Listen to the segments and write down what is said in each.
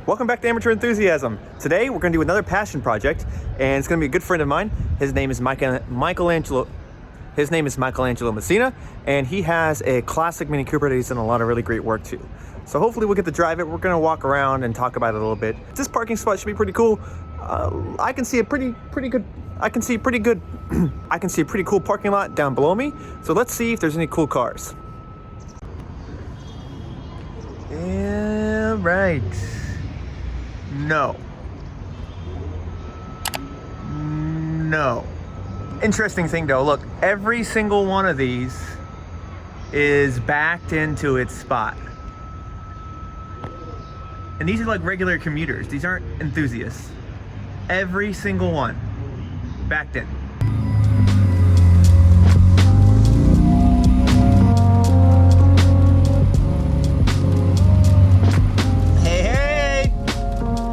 Welcome back to Amateur Enthusiasm. Today we're going to do another passion project, and it's going to be a good friend of mine. His name is Michelangelo Messina, and he has a classic Mini Cooper that he's done a lot of really great work to. So hopefully we'll get to drive it. We're going to walk around and talk about it a little bit. This parking spot should be pretty cool. I can see a pretty cool parking lot down below me. So let's see if there's any cool cars. Yeah, right. No. Interesting thing though, look, every single one of these is backed into its spot. And these are like regular commuters. These aren't enthusiasts. Every single one backed in.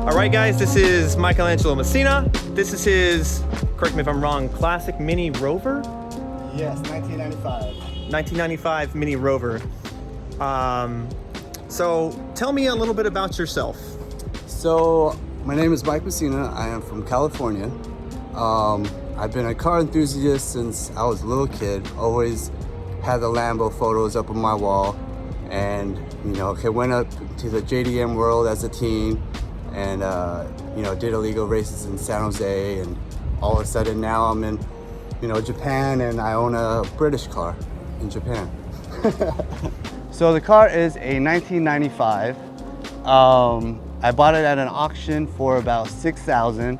All right, guys, this is Michelangelo Messina. This is his, correct me if I'm wrong, classic Mini Rover? Yes, 1995. 1995 Mini Rover. So tell me a little bit about yourself. So my name is Mike Messina. I am from California. I've been a car enthusiast since I was a little kid. Always had the Lambo photos up on my wall, and went up to the JDM world as a teen. And did illegal races in San Jose, and all of a sudden now I'm in Japan, and I own a British car in Japan. So the car is a 1995. I bought it at an auction for about $6,000.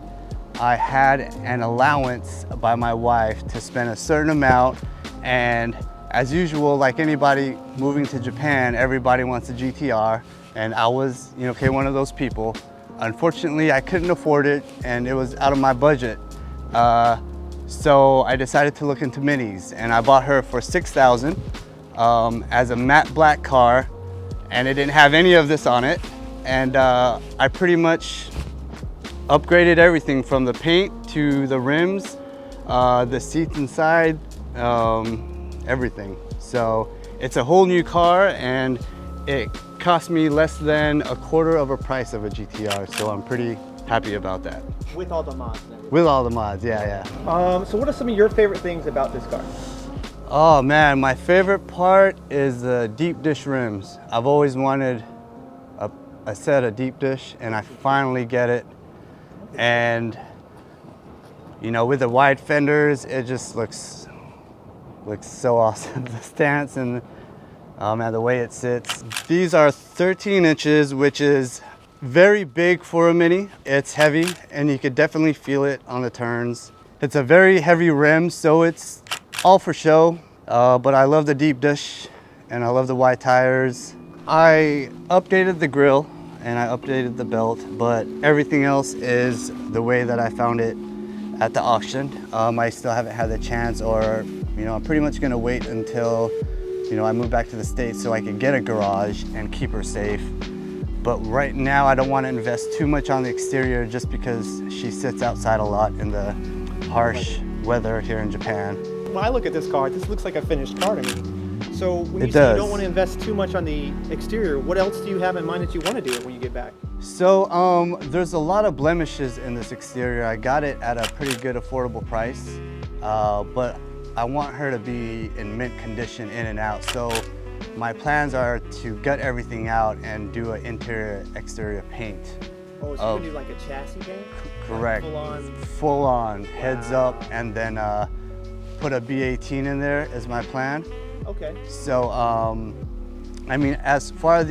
I had an allowance by my wife to spend a certain amount, and as usual, like anybody moving to Japan, everybody wants a GTR, and I was one of those people. Unfortunately, I couldn't afford it, and it was out of my budget. So I decided to look into minis, and I bought her for $6,000 as a matte black car, and it didn't have any of this on it. And I pretty much upgraded everything from the paint to the rims, the seats inside, everything. So it's a whole new car, and it cost me less than a quarter of a price of a GTR, so I'm pretty happy about that. With all the mods and everything? With all the mods, yeah. So what are some of your favorite things about this car? Oh man, my favorite part is the deep dish rims. I've always wanted a set of deep dish, and I finally get it. And with the wide fenders, it just looks so awesome. The stance and the way it sits. These are 13 inches, which is very big for a Mini. It's heavy, and you could definitely feel it on the turns. It's a very heavy rim, so it's all for show, but I love the deep dish, and I love the wide tires. I updated the grille, and I updated the belt, but everything else is the way that I found it at the auction. I still haven't had the chance, or I'm pretty much gonna wait until I moved back to the States so I could get a garage and keep her safe. But right now I don't want to invest too much on the exterior, just because she sits outside a lot in the harsh weather here in Japan. When I look at this car, this looks like a finished car to me. So when you say you don't want to invest too much on the exterior, what else do you have in mind that you want to do when you get back? So there's a lot of blemishes in this exterior. I got it at a pretty good affordable price, but I want her to be in mint condition in and out. So my plans are to gut everything out and do an interior exterior paint. Oh, so you're gonna do like a chassis paint? Correct. Like full on, heads up, and then put a B18 in there is my plan. Okay. So I mean, as far as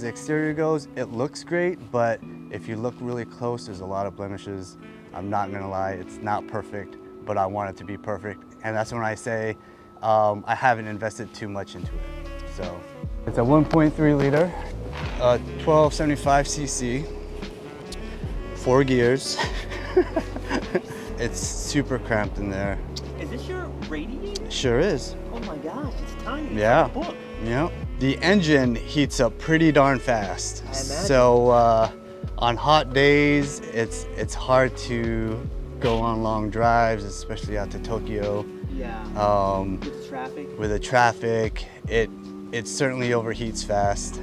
the exterior goes, it looks great, but if you look really close, there's a lot of blemishes. I'm not gonna lie, it's not perfect, but I want it to be perfect. And that's when I say I haven't invested too much into it. So it's a 1.3 liter, 1275 cc, 4 gears. It's super cramped in there. Is this your radiator? Sure is. Oh my gosh, it's tiny. Yeah. It's like a book. Yeah. The engine heats up pretty darn fast. I imagine. So on hot days, it's hard to go on long drives, especially out to Tokyo. Yeah. With traffic. With the traffic, it certainly overheats fast.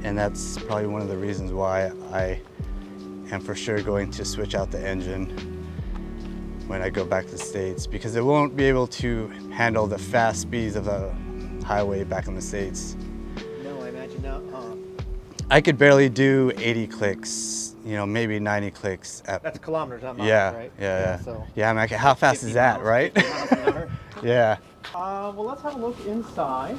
and that's probably one of the reasons why I am for sure going to switch out the engine when I go back to the States, because it won't be able to handle the fast speeds of the highway back in the States. No, I imagine not. I could barely do 80 clicks, you know, maybe 90 clicks. That's kilometers, not miles, Yeah, right? yeah. So Yeah, I mean, how fast is that, right? 50 miles an hour. Yeah. Well, let's have a look inside.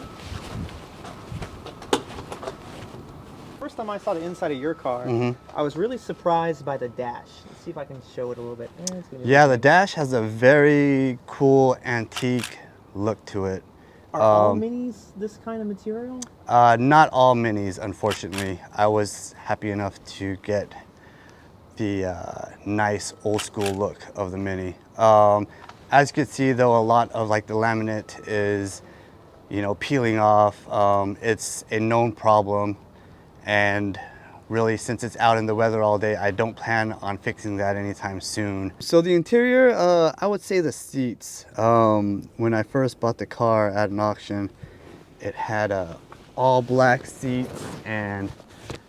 First time I saw the inside of your car, I was really surprised by the dash. Let's see if I can show it a little bit. Yeah, the dash has a very cool antique look to it. Are all Minis this kind of material? Not all Minis, unfortunately. I was happy enough to get the nice old school look of the Mini. As you can see though, a lot of like the laminate is, you know, peeling off. It's a known problem, and really, since it's out in the weather all day, I don't plan on fixing that anytime soon. So the interior, I would say the seats. When I first bought the car at an auction, it had all black seats, and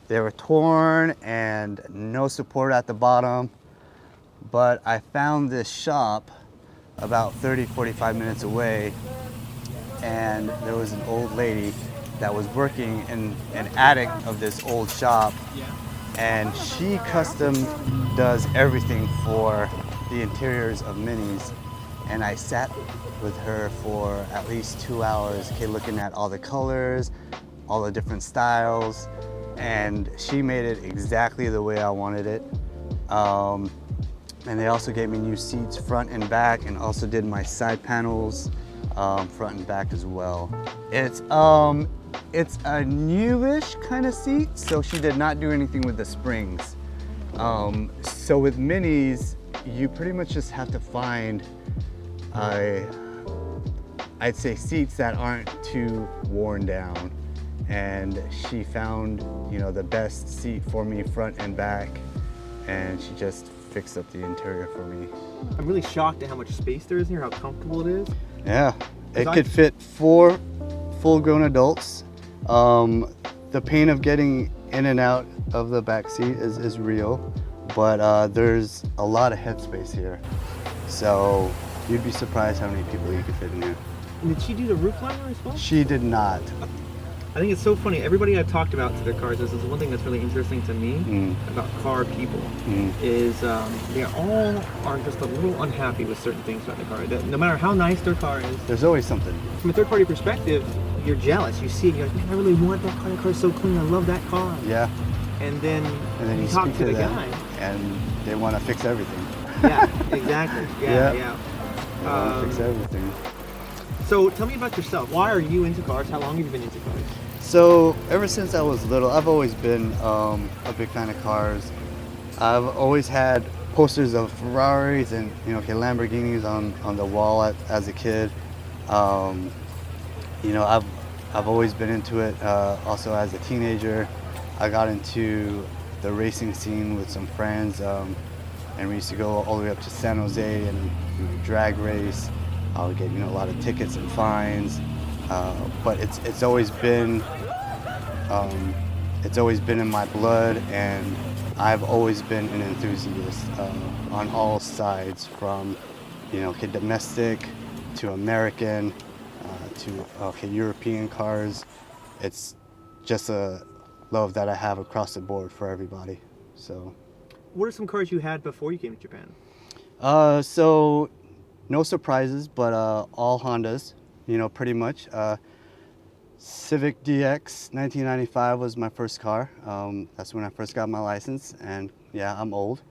they were torn and no support at the bottom. But I found this shop about 30-45 minutes away, and there was an old lady that was working in an attic of this old shop, and she custom does everything for the interiors of Minis. And I sat with her for at least 2 hours, looking at all the colors, all the different styles, and she made it exactly the way I wanted it. And they also gave me new seats front and back, and also did my side panels front and back as well. It's a newish kind of seat, so she did not do anything with the springs. So with Minis, you pretty much just have to find, I'd say, seats that aren't too worn down. And she found, you know, the best seat for me front and back, and she just fixed up the interior for me. I'm really shocked at how much space there is in here, how comfortable it is. Yeah, it could fit 4 full-grown adults. The pain of getting in and out of the back seat is real, but there's a lot of headspace here. So you'd be surprised how many people you could fit in here. And did she do the roof liner as well? She did not. I think it's so funny. Everybody I've talked about to their cars, this is one thing that's really interesting to me about car people, is they all are just a little unhappy with certain things about the car. That no matter how nice their car is, there's always something. From a third-party perspective, you're jealous. You see it, you're like, man, I really want that car. That car's so clean. I love that car. Yeah. And then you talk speak to the them, guy, and they want to fix everything. Yeah, exactly. Yeah. They want to fix everything. So tell me about yourself. Why are you into cars? How long have you been into cars? So ever since I was little, I've always been a big fan of cars. I've always had posters of Ferraris and Lamborghinis on the wall as a kid. I've always been into it. Also as a teenager, I got into the racing scene with some friends, and we used to go all the way up to San Jose and drag race. I would get a lot of tickets and fines, but it's always been in my blood, and I've always been an enthusiast on all sides, from domestic to American to European cars. It's just a love that I have across the board for everybody. So, what are some cars you had before you came to Japan? So no surprises, but all Hondas, pretty much. Civic DX 1995 was my first car. That's when I first got my license, and yeah, I'm old.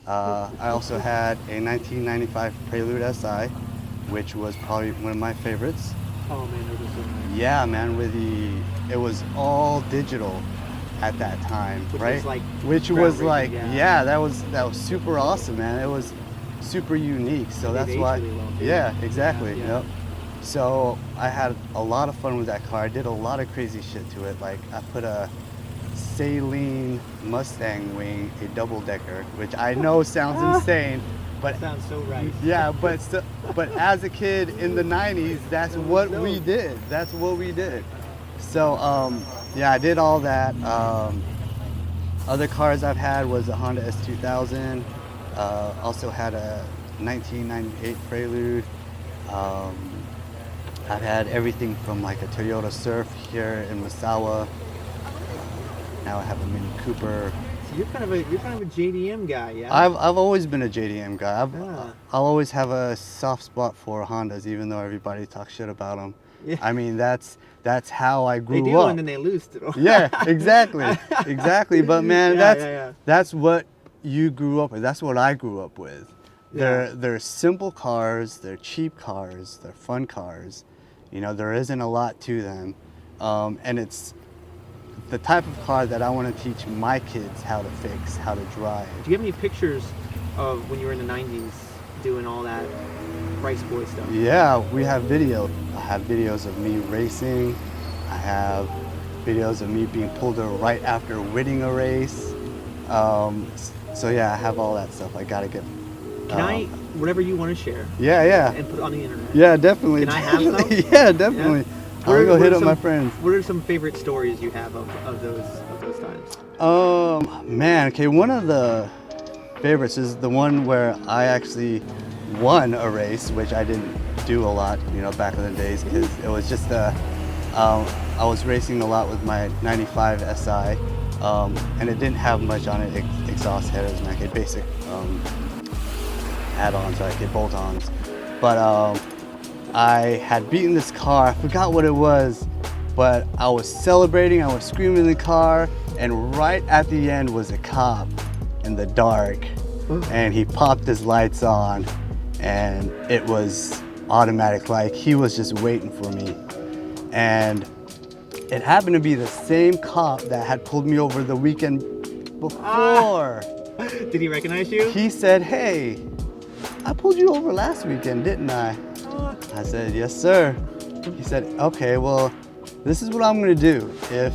I also had a 1995 Prelude SI, which was probably one of my favorites. Oh man, those are so nice. Yeah, man, it was all digital at that time, right? Which was like, yeah, that was super awesome, man. It was super unique, so that's why. Yeah, exactly. Yeah. Yep. So I had a lot of fun with that car. I did a lot of crazy shit to it. Like I put a Saline Mustang wing, a double-decker, which I know sounds insane, but sounds so right. Yeah, but as a kid in the 90s, that's what we did. That's what we did. So Yeah, I did all that. Other cars I've had was a Honda S2000. Also had a 1998 Prelude. Um, I've had everything from like a Toyota Surf here in Misawa. Now I have a Mini Cooper. So you're kind of a JDM guy, yeah? I've always been a JDM guy. Yeah. I'll always have a soft spot for Hondas, even though everybody talks shit about them. Yeah. I mean, that's how I grew They do, up. and then they lose to them. Yeah, exactly, exactly. But man, Yeah, that's what you grew up with. That's what I grew up with. Yeah. They're simple cars. They're cheap cars. They're fun cars. You know, there isn't a lot to them, and it's the type of car that I want to teach my kids how to fix, how to drive. Do you have any pictures of when you were in the 90s doing all that Rice Boy stuff? Yeah, we have video. I have videos of me racing. I have videos of me being pulled over right after winning a race. So yeah, I have all that stuff. I gotta get. Can I, whatever you want to share, Yeah. and put it on the internet? Yeah, definitely. Can I have some? Yeah, definitely. Yeah. I'll go hit up some, my friends. What are some favorite stories you have of those times? Man, okay, one of the favorites is the one where I actually won a race, which I didn't do a lot, you know, back in the days, because it was just I was racing a lot with my 95 SI, and it didn't have much on it, exhaust headers, like a basic add-ons, like a bolt-ons. But I had beaten this car, I forgot what it was, but I was celebrating, I was screaming in the car, and right at the end was a cop in the dark, and he popped his lights on, and it was automatic, like he was just waiting for me. And it happened to be the same cop that had pulled me over the weekend before. Did he recognize you? He said, "Hey, I pulled you over last weekend, didn't I?" I said, "Yes, sir." He said, "Okay, well, this is what I'm gonna do. If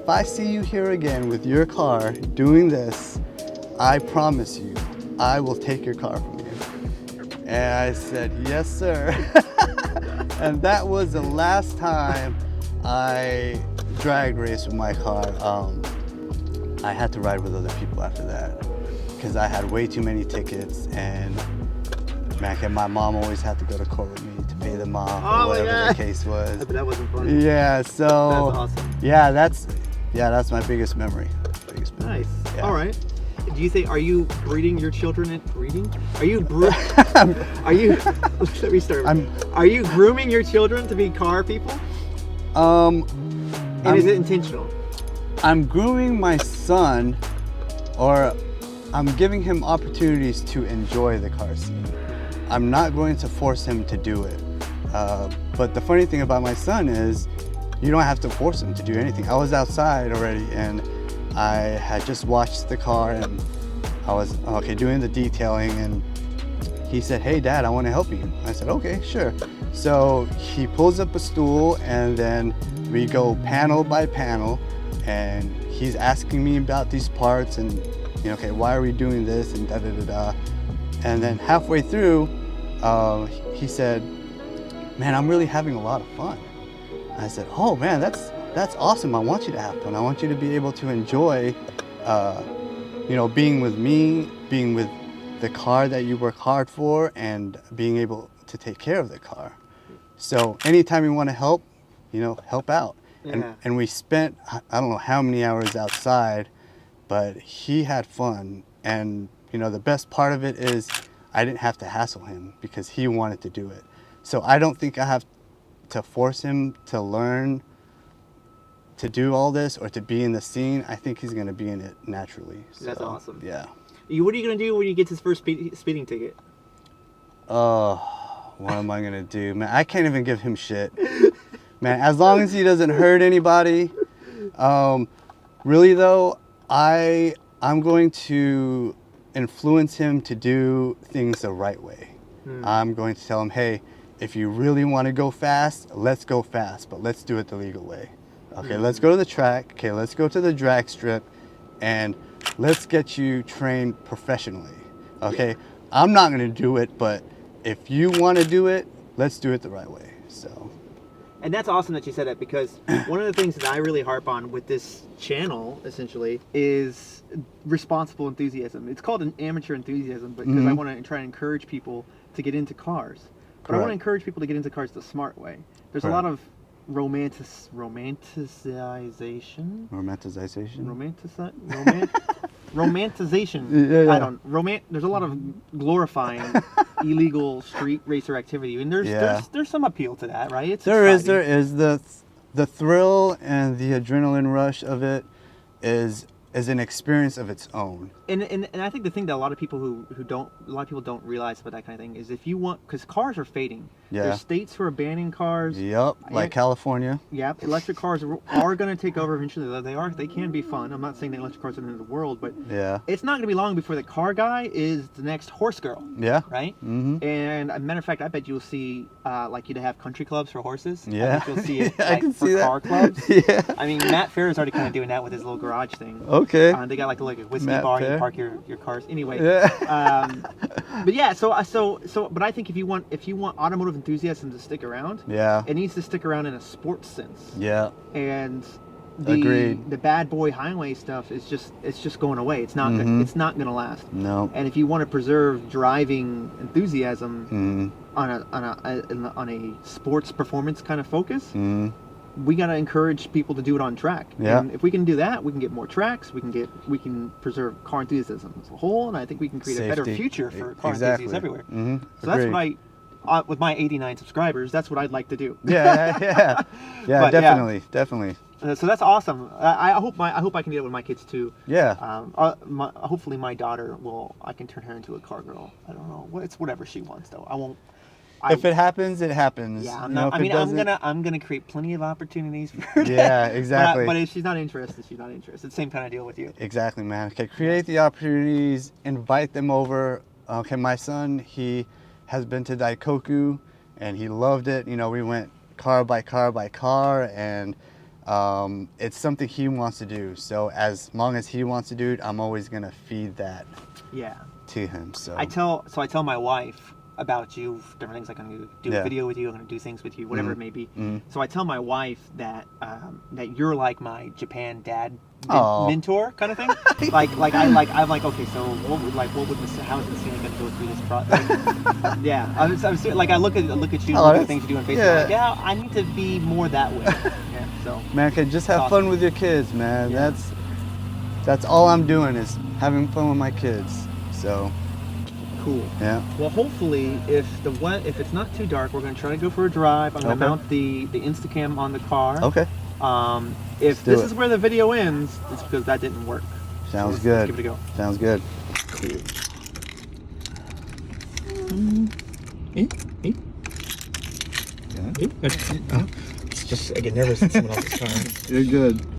I see you here again with your car doing this, I promise you, I will take your car from you." And I said, "Yes, sir." And that was the last time I drag raced with my car. I had to ride with other people after that because I had way too many tickets, and man, my mom always had to go to court with me to pay them off, or whatever the case was. But that wasn't fun. Yeah, so That's awesome. Yeah, that's my biggest memory. Nice. Yeah. All right. Do you think, are you breeding your children at breeding? Are you let me start. Are you grooming your children to be car people? And is it intentional? I'm grooming my son, or I'm giving him opportunities to enjoy the car scene. I'm not going to force him to do it. But the funny thing about my son is you don't have to force him to do anything. I was outside already, and I had just washed the car, and I was doing the detailing, and he said, "Hey Dad, I want to help you." I said, "Okay, sure." So he pulls up a stool, and then we go panel by panel, and he's asking me about these parts, and you know, okay, why are we doing this, and da da da da. And then halfway through, he said, "Man, I'm really having a lot of fun." I said, "Oh man, that's awesome. I want you to have fun. I want you to be able to enjoy, being with me, being with the car that you work hard for, and being able to take care of the car. So anytime you want to help, help out." Yeah. And we spent, I don't know how many hours outside, but he had fun. And the best part of it is I didn't have to hassle him because he wanted to do it. So I don't think I have to force him to learn to do all this or to be in the scene. I think he's going to be in it naturally. That's awesome. Yeah. What are you going to do when he gets his first speeding ticket? What am I going to do? Man, I can't even give him shit. Man, as long as he doesn't hurt anybody. Really though, I'm going to influence him to do things the right way. I'm going to tell him, hey, if you really want to go fast, let's go fast, but let's do it the legal way. Okay, let's go to the track. Okay, let's go to the drag strip, and let's get you trained professionally. Okay, I'm not going to do it, but if you want to do it, let's do it the right way. So And that's awesome that you said that, because one of the things that I really harp on with this channel, essentially, is responsible enthusiasm. It's called an amateur enthusiasm, but because I want to try and encourage people to get into cars. But I want to encourage people to get into cars the smart way. There's a lot of romanticization. There's a lot of glorifying illegal street racer activity, and there's some appeal to that, right? There is the thrill and the adrenaline rush of it is an experience of its own. And I think the thing that a lot of people don't realize about that kind of thing is, if you want, because cars are fading. Yeah. There's states who are banning cars. Yep, like California. Yep, electric cars are going to take over eventually. They can be fun. I'm not saying that electric cars are the end of the world, but it's not going to be long before the car guy is the next horse girl. Yeah. Right? Mm-hmm. And as a matter of fact, I bet you'll see like you'd have country clubs for horses. Yeah. I bet you'll see it I can for see car that. clubs. Yeah. I mean, Matt Fair is already kind of doing that with his little garage thing. Okay. They got like a whiskey Matt bar. Fair. You park your cars. Anyway. Yeah. But yeah, but I think if you want automotive enthusiasm to stick around, it needs to stick around in a sports sense. Yeah. And Agreed. The bad boy highway stuff is just going away. It's not gonna last. No. And if you want to preserve driving enthusiasm on a sports performance kind of focus, we got to encourage people to do it on track. Yeah. And if we can do that, we can get more tracks. We can preserve car enthusiasm as a whole, and I think we can create a better future for car enthusiasts everywhere. So that's what with my 89 subscribers, that's what I'd like to do. Yeah, definitely. So that's awesome. I hope I can do it with my kids too. Yeah. Hopefully my daughter I can turn her into a car girl. I don't know. It's whatever she wants though. I won't. If it happens, it happens. Yeah, I'm gonna create plenty of opportunities for her. Yeah, exactly. But if she's not interested, she's not interested. Same kind of deal with you. Exactly, man. Okay, create the opportunities, invite them over. Okay, my son, he has been to Daikoku, and he loved it. You know, we went car by car, and it's something he wants to do. So as long as he wants to do it, I'm always gonna feed that. To him. So I tell my wife about you, different things. Like, I'm going to do a video with you, I'm going to do things with you, whatever it may be. So I tell my wife that that you're like my Japan dad mentor kind of thing. I'm like, okay, so how is Messina going to go through this process? Yeah, I look at you, look at the things you do on Facebook. Like, yeah, I need to be more that way. Yeah, so man, okay, just have fun with your kids, man. Yeah. That's all I'm doing is having fun with my kids. So. Cool. Yeah. Well, hopefully, if it's not too dark, we're going to try to go for a drive. I'm going to mount the Instacam on the car. Okay. If this is where the video ends, it's because that didn't work. Sounds good. Let's give it a go. Sounds good. It's just, I get nervous in someone else's car. You're good.